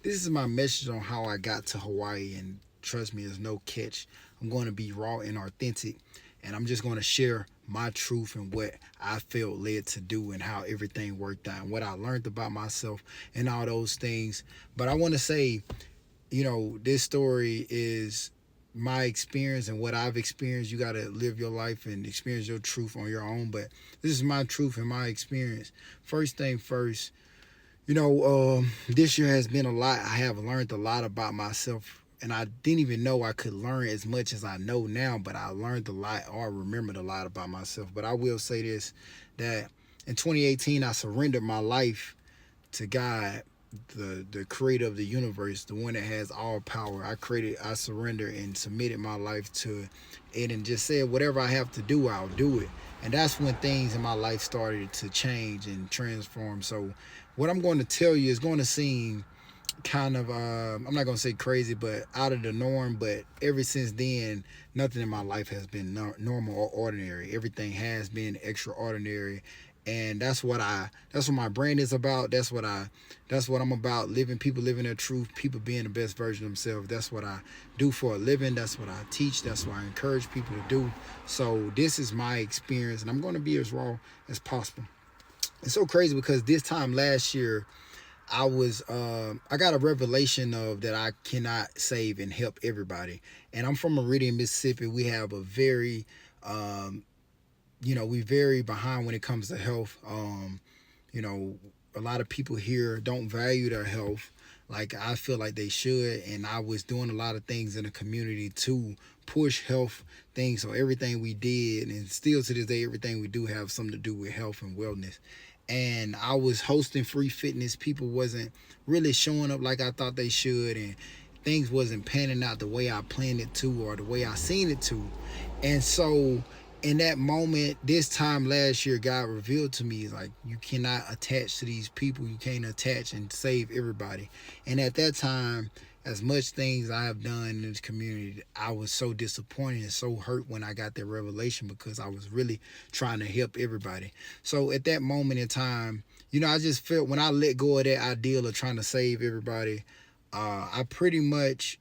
This is my message on how I got to Hawaii, and trust me, there's no catch. I'm going to be raw and authentic, and I'm just going to share my truth and what I felt led to do and how everything worked out and what I learned about myself and all those things. But I want to say, this story is my experience and what I've experienced. You got to live your life and experience your truth on your own. But this is my truth and my experience. First thing first, this year has been a lot. I have learned a lot about myself, and I didn't even know I could learn as much as I know now. But I learned a lot, or remembered a lot about myself. But I will say this: that in 2018, I surrendered my life to God, the creator of the universe, the one that has all power. I surrendered and submitted my life to it, and just said whatever I have to do, I'll do it. And that's when things in my life started to change and transform. So what I'm going to tell you is going to seem kind of I'm not going to say crazy, but out of the norm. But ever since then, nothing in my life has been normal or ordinary. Everything has been extraordinary. And that's what my brand is about. That's what I'm about. Living, people living their truth, people being the best version of themselves. That's what I do for a living. That's what I teach. That's what I encourage people to do. So this is my experience, and I'm going to be as raw as possible. It's so crazy because this time last year, I got a revelation of that I cannot save and help everybody. And I'm from Meridian, Mississippi. We have a very um, we vary behind when it comes to health. You know, a lot of people here don't value their health like I feel like they should, and I was doing a lot of things in the community to push health things. So everything we did, and still to this day, everything we do have something to do with health and wellness. And I was hosting free fitness. People wasn't really showing up like I thought they should, and things wasn't panning out the way I planned it to or the way I seen it to. And so in that moment, this time last year, God revealed to me like you cannot attach to these people. You can't attach and save everybody. And at that time, as much things I have done in this community, I was so disappointed and so hurt when I got that revelation because I was really trying to help everybody. So at that moment in time, I just felt when I let go of that ideal of trying to save everybody, I pretty much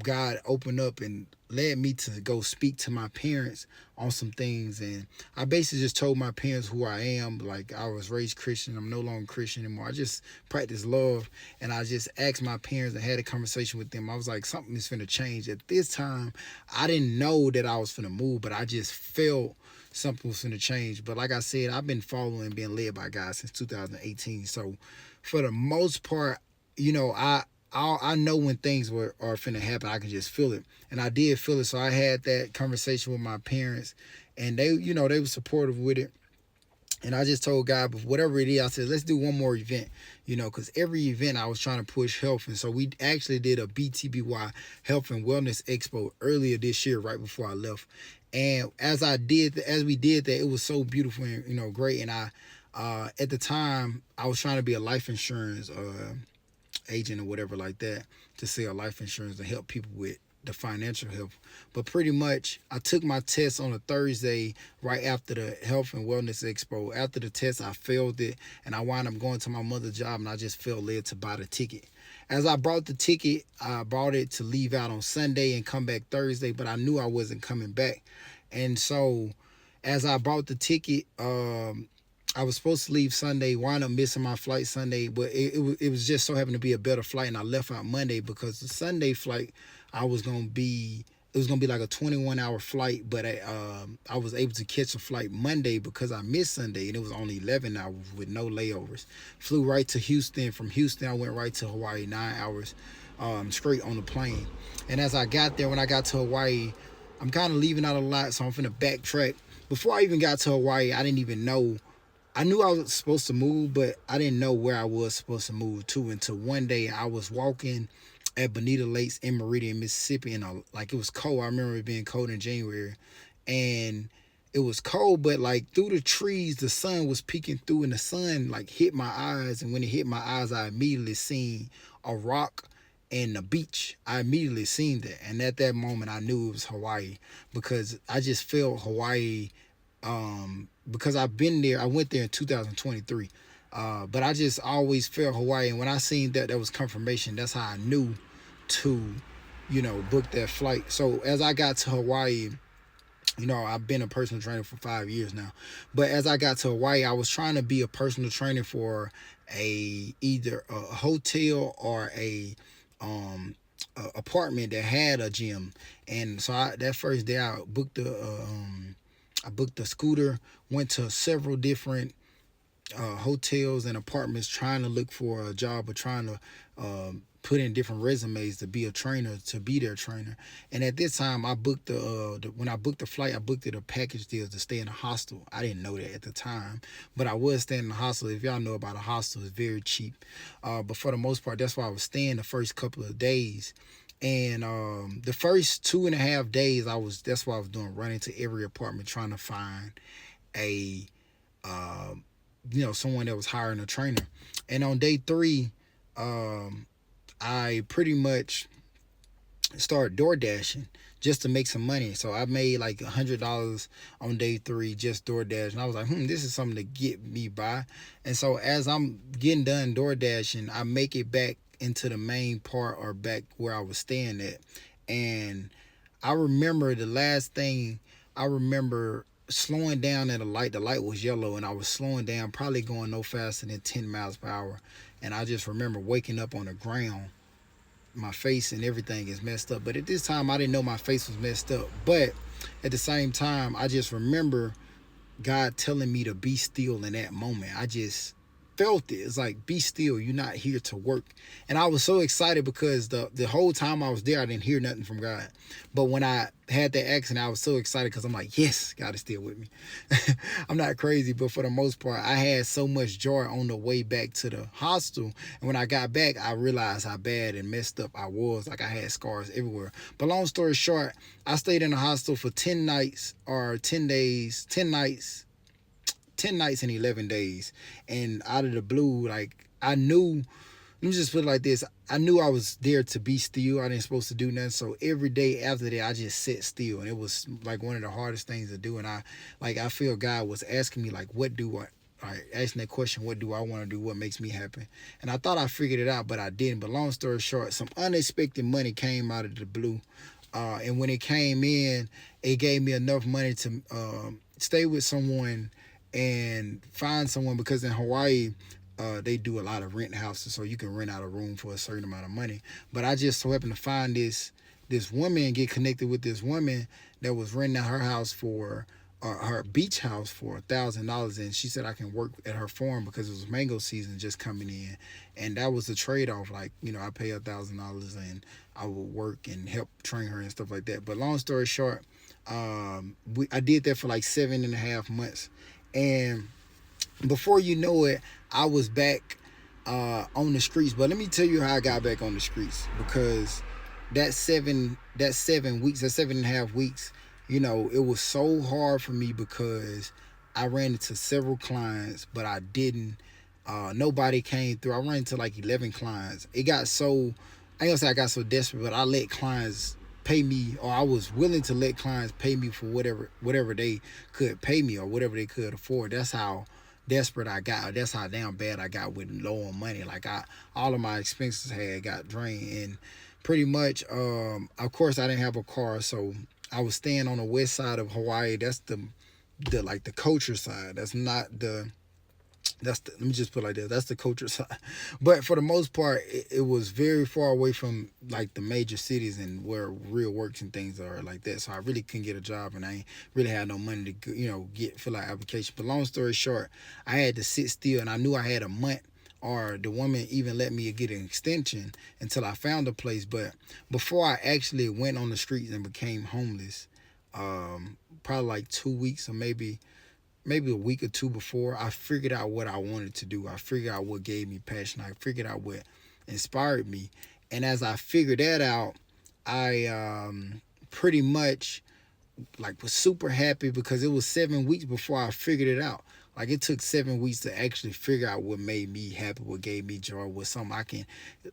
God opened up and led me to go speak to my parents on some things. And I basically just told my parents who I am. Like, I was raised Christian. I'm no longer Christian anymore. I just practice love. And I just asked my parents and had a conversation with them. I was like, something is finna change. At this time, I didn't know that I was finna move, but I just felt something was finna change. But like I said, I've been following and being led by God since 2018. So for the most part, I know when things are finna happen. I can just feel it, and I did feel it. So I had that conversation with my parents, and they were supportive with it. And I just told God, but whatever it is, I said, let's do one more event, because every event I was trying to push health. And so we actually did a BTBY Health and Wellness Expo earlier this year, right before I left. And as we did that, it was so beautiful and, great. And at the time, I was trying to be a life insurance agent or whatever like that to sell life insurance to help people with the financial help. But pretty much I took my test on a Thursday right after the Health and Wellness Expo. After the test, I failed it, and I wound up going to my mother's job, and I just felt led to buy the ticket. As I bought the ticket, I bought it to leave out on Sunday and come back Thursday, but I knew I wasn't coming back. And so as I bought the ticket, I was supposed to leave Sunday, wound up missing my flight Sunday, but it was just so happened to be a better flight, and I left out Monday because the Sunday flight I was gonna be it was gonna be like a 21-hour flight, but I was able to catch a flight Monday because I missed Sunday, and it was only 11 hours with no layovers. Flew right to Houston. From Houston, I went right to Hawaii, 9 hours straight on the plane. And as I got there, when I got to Hawaii, I'm kind of leaving out a lot, so I'm finna backtrack. Before I even got to Hawaii, I didn't even know. I knew I was supposed to move, but I didn't know where I was supposed to move to until one day I was walking at Bonita Lakes in Meridian, Mississippi, and like it was cold. I remember it being cold in January, and it was cold, but like through the trees, the sun was peeking through, and the sun like hit my eyes, and when it hit my eyes, I immediately seen a rock and the beach. I immediately seen that, and at that moment, I knew it was Hawaii because I just felt Hawaii because I've been there. I went there in 2023. But I just always felt Hawaii, and when I seen that was confirmation. That's how I knew to, book that flight. So as I got to Hawaii, I've been a personal trainer for 5 years now. But as I got to Hawaii, I was trying to be a personal trainer for either a hotel or a apartment that had a gym. And so that first day I booked a scooter, went to several different hotels and apartments trying to look for a job or trying to put in different resumes to be a trainer, to be their trainer. And at this time, I booked when I booked the flight, I booked it a package deal to stay in a hostel. I didn't know that at the time, but I was staying in a hostel. If y'all know about a hostel, it's very cheap. But for the most part, that's why I was staying the first couple of days. And the first 2.5 days, that's what I was doing, running to every apartment trying to find a someone that was hiring a trainer. And on day 3, I pretty much started door dashing just to make some money. So I made like $100 on day 3 just door dash, and I was like, this is something to get me by. And so as I'm getting done door dashing, I make it back into the main part or back where I was staying at. And I remember the last thing I remember slowing down at a light. The light was yellow, and I was slowing down, probably going no faster than 10 miles per hour. And I just remember waking up on the ground. My face and everything is messed up. But at this time, I didn't know my face was messed up. But at the same time, I just remember God telling me to be still in that moment. I just felt it. It's like, be still. You're not here to work. And I was so excited because the whole time I was there, I didn't hear nothing from God. But when I had that accident, I was so excited because I'm like, yes, God is still with me. I'm not crazy, but for the most part, I had so much joy on the way back to the hostel. And when I got back, I realized how bad and messed up I was. Like, I had scars everywhere. But long story short, I stayed in the hostel for 10 nights or 10 days, 10 nights. 10 nights and 11 days. And out of the blue, like, I knew, let me just put it like this. I knew I was there to be still. I didn't supposed to do nothing. So every day after that, I just sat still. And it was like one of the hardest things to do. And I feel God was asking me, like, asking that question, what do I want to do? What makes me happy? And I thought I figured it out, but I didn't. But long story short, some unexpected money came out of the blue. And when it came in, it gave me enough money to stay with someone and find someone, because in Hawaii, they do a lot of rent houses, so you can rent out a room for a certain amount of money. But I just so happened to find this woman and get connected with this woman that was renting out her house for her beach house for $1,000, and she said I can work at her farm because it was mango season just coming in, and that was the trade off. Like, I pay $1,000 and I would work and help train her and stuff like that. But long story short, I did that for like 7.5 months. And before you know it, I was back on the streets. But let me tell you how I got back on the streets, because that 7.5 weeks, it was so hard for me because I ran into several clients, but I didn't. Nobody came through. I ran into like 11 clients. It got so, I ain't gonna say I got so desperate, but I let clients pay me, or I was willing to let clients pay me for whatever they could pay me or whatever they could afford. That's how desperate I got. That's how damn bad I got with low on money. Like, all of my expenses got drained, and pretty much, of course, I didn't have a car, so I was staying on the west side of Hawaii. That's the like the culture side. That's not the let me just put it like that. That's the culture side. But for the most part, it was very far away from like the major cities and where real works and things are like that. So I really couldn't get a job, and I ain't really had no money to fill out application. But long story short, I had to sit still, and I knew I had a month, or the woman even let me get an extension until I found a place. But before I actually went on the streets and became homeless, probably like 2 weeks or maybe a week or two before, I figured out what I wanted to do. I figured out what gave me passion. I figured out what inspired me. And as I figured that out, I pretty much was super happy, because it was 7 weeks before I figured it out. Like, it took 7 weeks to actually figure out what made me happy, what gave me joy, what something I can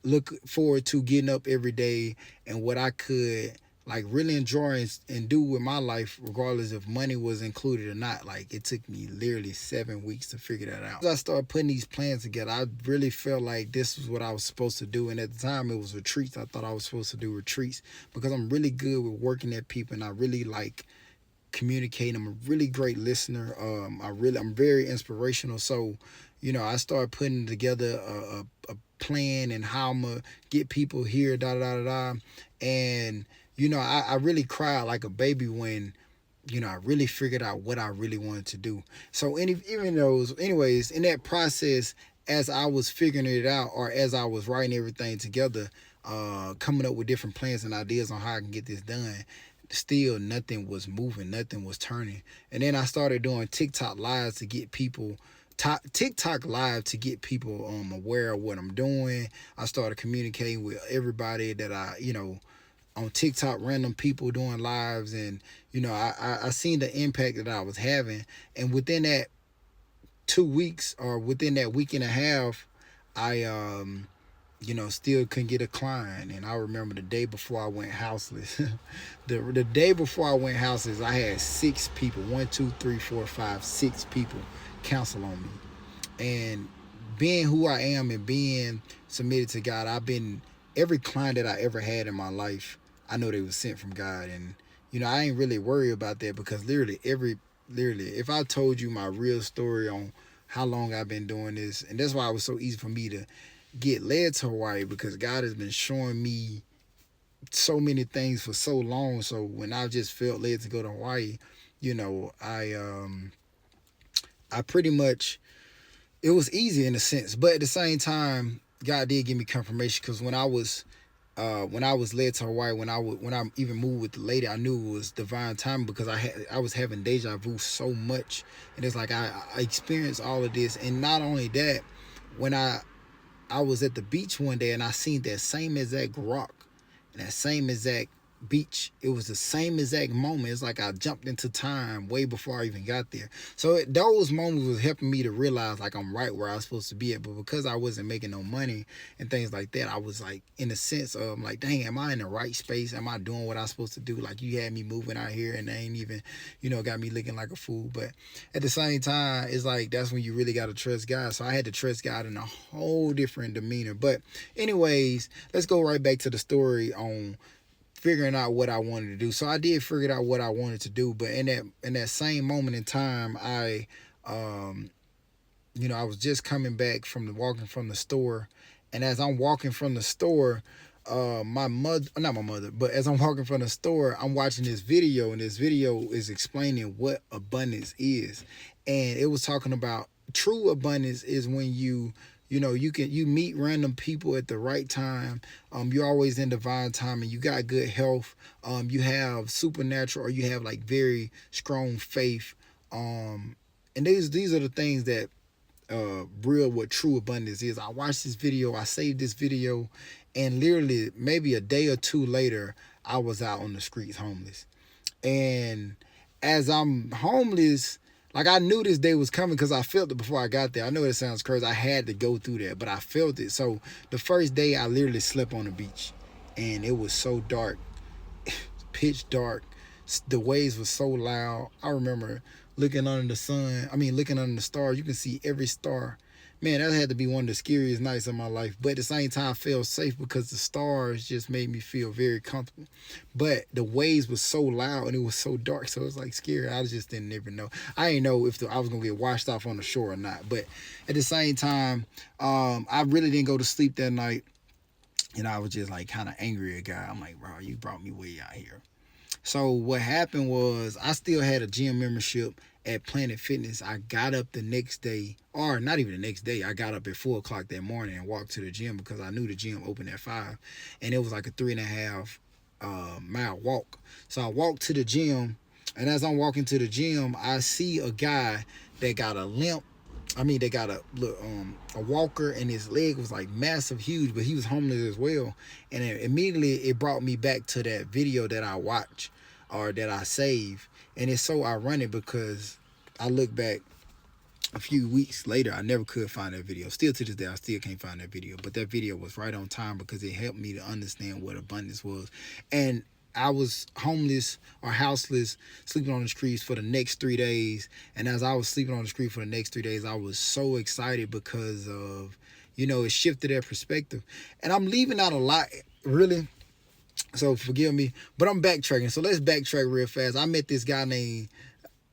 look forward to getting up every day, and what I could like really enjoy and do with my life, regardless if money was included or not. Like it took me literally 7 weeks to figure that out. As I started putting these plans together, I really felt like this was what I was supposed to do. And at the time, it was retreats. I thought I was supposed to do retreats because I'm really good with working at people, and I really like communicating. I'm a really great listener. I'm very inspirational. So, I started putting together a plan and how I'm gonna get people here, da da da da. And I really cried like a baby when I really figured out what I really wanted to do. So anyways, in that process, as I was figuring it out, or as I was writing everything together, coming up with different plans and ideas on how I can get this done, still nothing was moving, nothing was turning. And then I started doing TikTok lives to get people TikTok live to get people aware of what I'm doing. I started communicating with everybody that on TikTok, random people doing lives, and I seen the impact that I was having. And within that 2 weeks, or within that week and a half, I still couldn't get a client. And I remember the day before I went houseless. the day before I went houseless, I had 6 people, 1, 2, 3, 4, 5, 6 people counsel on me. And being who I am and being submitted to God, every client that I ever had in my life, I know they was sent from God. And I ain't really worried about that, because literally if I told you my real story on how long I've been doing this, and that's why it was so easy for me to get led to Hawaii, because God has been showing me so many things for so long. So when I just felt led to go to Hawaii, I pretty much, it was easy in a sense, but at the same time, God did give me confirmation, because when I was led to Hawaii, when I even moved with the lady, I knew it was divine time, because I was having deja vu so much. And it's like I experienced all of this. And not only that, when I was at the beach one day and I seen that same exact rock and that same exact beach, it was the same exact moment. It's like I jumped into time way before I even got there. So those moments was helping me to realize like I'm right where I was supposed to be at. But because I wasn't making no money and things like that, I was like in a sense of like, dang, am I in the right space? Am I doing what I'm supposed to do? Like, you had me moving out here and they ain't even got me looking like a fool. But at the same time, it's like that's when you really got to trust God. So I had to trust God in a whole different demeanor. But anyways, let's go right back to the story on figuring out what I wanted to do. So I did figure out what I wanted to do, but in that same moment in time, I was just coming back from walking from the store, and as I'm walking from the store, not my mother, but as I'm walking from the store, I'm watching this video, and this video is explaining what abundance is. And it was talking about true abundance is when you meet random people at the right time. You're always in divine time, and you got good health. You have supernatural, or you have like very strong faith. And these are the things that real what true abundance is. I watched this video, I saved this video, and literally maybe a day or two later, I was out on the streets homeless. And as I'm homeless, like I knew this day was coming because I felt it before I got there. I know it sounds crazy. I had to go through that, but I felt it. So the first day I literally slept on the beach, and it was so dark, pitch dark. The waves were so loud. I remember looking under the stars. You can see every star. Man, that had to be one of the scariest nights of my life. But at the same time, I felt safe because the stars just made me feel very comfortable. But the waves were so loud and it was so dark, so it was like scary. I just didn't ever know. I didn't know if I was going to get washed off on the shore or not. But at the same time, I really didn't go to sleep that night. And I was just like kind of angry at God. I'm like, bro, you brought me way out here. So what happened was I still had a gym membership at Planet Fitness. I got up the next day, or not even the next day. I got up at 4 o'clock that morning and walked to the gym because I knew the gym opened at 5, and it was like a 3.5 mile walk. So I walked to the gym, and as I'm walking to the gym, I see a guy that got a limp. They got a walker, and his leg was like massive, huge, but he was homeless as well. And immediately it brought me back to that video that I watched or that I saved. And it's so ironic because I look back a few weeks later, I never could find that video. Still to this day, I still can't find that video. But that video was right on time because it helped me to understand what abundance was. And I was homeless or houseless, sleeping on the streets for the next 3 days. And as I was sleeping on the street for the next 3 days, I was so excited because of, it shifted that perspective. And I'm leaving out a lot, really. So forgive me, but I'm backtracking. So let's backtrack real fast. I met this guy named,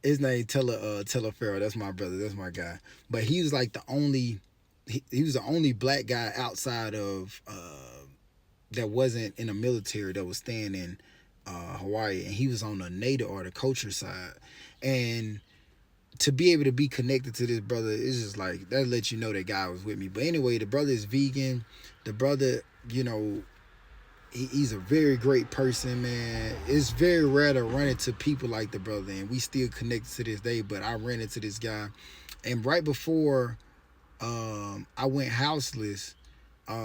his name Teller Farrell. That's my brother. That's my guy. But he was like the only, he was the only black guy outside of that wasn't in the military that was staying in Hawaii, and he was on the native or the culture side. And to be able to be connected to this brother is just like that lets you know that guy was with me. But anyway, the brother is vegan. The brother, he's a very great person, man. It's very rare to run into people like the brother, and we still connected to this day. But I ran into this guy, and right before I went houseless,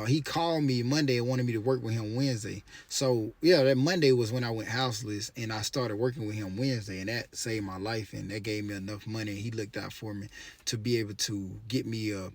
he called me Monday and wanted me to work with him Wednesday. So yeah, that Monday was when I went houseless, and I started working with him Wednesday, and that saved my life, and that gave me enough money. And he looked out for me to be able to get me a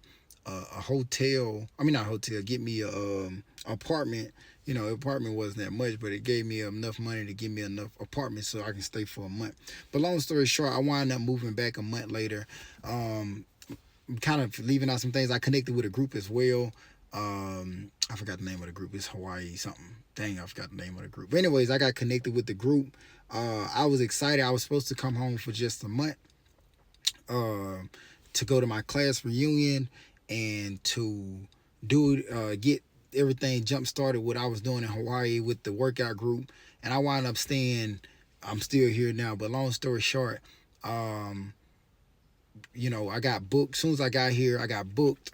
hotel. I mean, not a hotel. Get me a apartment. Apartment wasn't that much, but it gave me enough money to give me enough apartment so I can stay for a month. But long story short, I wound up moving back a month later. Kind of leaving out some things. I connected with a group as well. I forgot the name of the group. It's Hawaii something. Dang, I forgot the name of the group. But anyways, I got connected with the group. I was excited. I was supposed to come home for just a month to go to my class reunion and to get everything jump started what I was doing in Hawaii with the workout group. And I wound up staying. I'm still here now. But long story short, I got booked. As soon as I got here, I got booked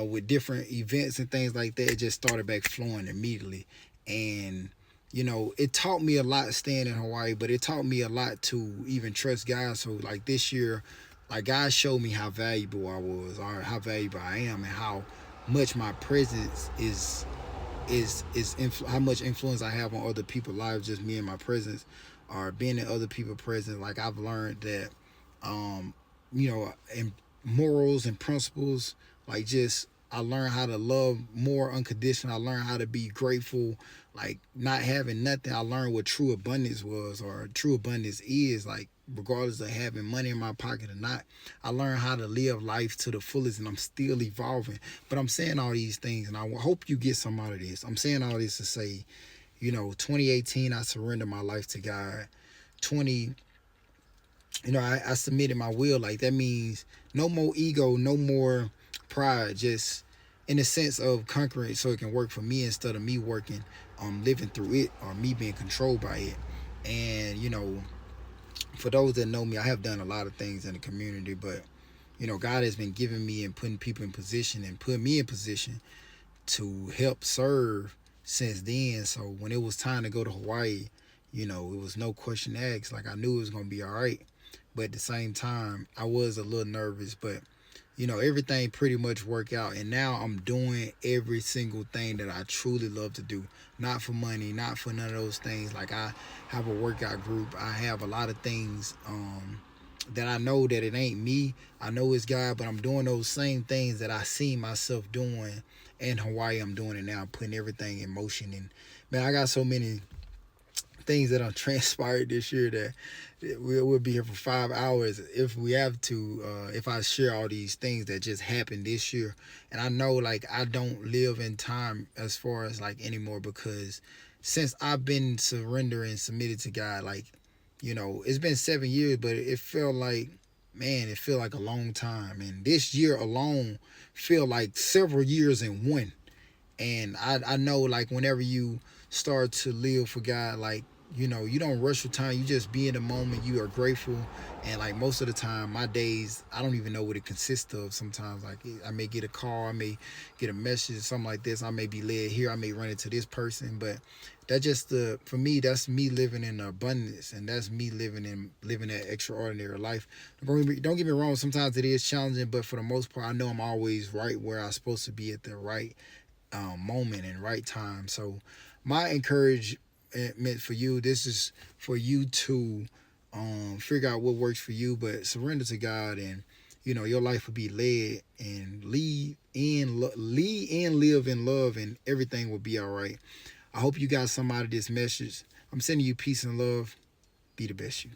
with different events and things like that. It just started back flowing immediately. And, it taught me a lot staying in Hawaii, but it taught me a lot to even trust God. So, like this year, like God showed me how valuable I was, or how valuable I am, and how much my presence how much influence I have on other people's lives, just me and my presence, or being in other people's presence. Like I've learned that and morals and principles, like just I learned how to love more unconditional. I learned how to be grateful, like not having nothing. I learned what true abundance was, or true abundance is, like regardless of having money in my pocket or not. I learned how to live life to the fullest, and I'm still evolving. But I'm saying all these things, and I hope you get some out of this. I'm saying all this to say, 2018, I surrendered my life to God. 20 I submitted my will. Like that means no more ego, no more pride, just in the sense of conquering it so it can work for me instead of me working, living through it, or me being controlled by it. And for those that know me, I have done a lot of things in the community, but God has been giving me and putting people in position and putting me in position to help serve since then. So when it was time to go to Hawaii, it was no question asked. Like I knew it was gonna be all right. But at the same time, I was a little nervous, but everything pretty much worked out. And now I'm doing every single thing that I truly love to do. Not for money, not for none of those things. Like I have a workout group. I have a lot of things that I know that it ain't me. I know it's God, but I'm doing those same things that I see myself doing in Hawaii. I'm doing it now, putting everything in motion. And man, I got so many things that are transpired this year that we'll be here for 5 hours if we have to, if I share all these things that just happened this year. And I know like I don't live in time as far as like anymore, because since I've been surrendering, submitted to God, like it's been 7 years, but it felt like, man, it felt like a long time. And this year alone feel like several years in one. And I know like whenever you start to live for God, like you don't rush for time. You just be in the moment. You are grateful. And like most of the time, my days, I don't even know what it consists of. Sometimes like I may get a call, I may get a message, something like this. I may be led here, I may run into this person. But that just for me, that's me living in abundance, and that's me living that extraordinary life. Don't get me wrong, sometimes it is challenging, but for the most part, I know I'm always right where I'm supposed to be at the right moment and right time. So my encouragement for you, this is for you to figure out what works for you, but surrender to God, and your life will be led and lead and live in love, and everything will be all right. I hope you got some out of this message. I'm sending you peace and love. Be the best you.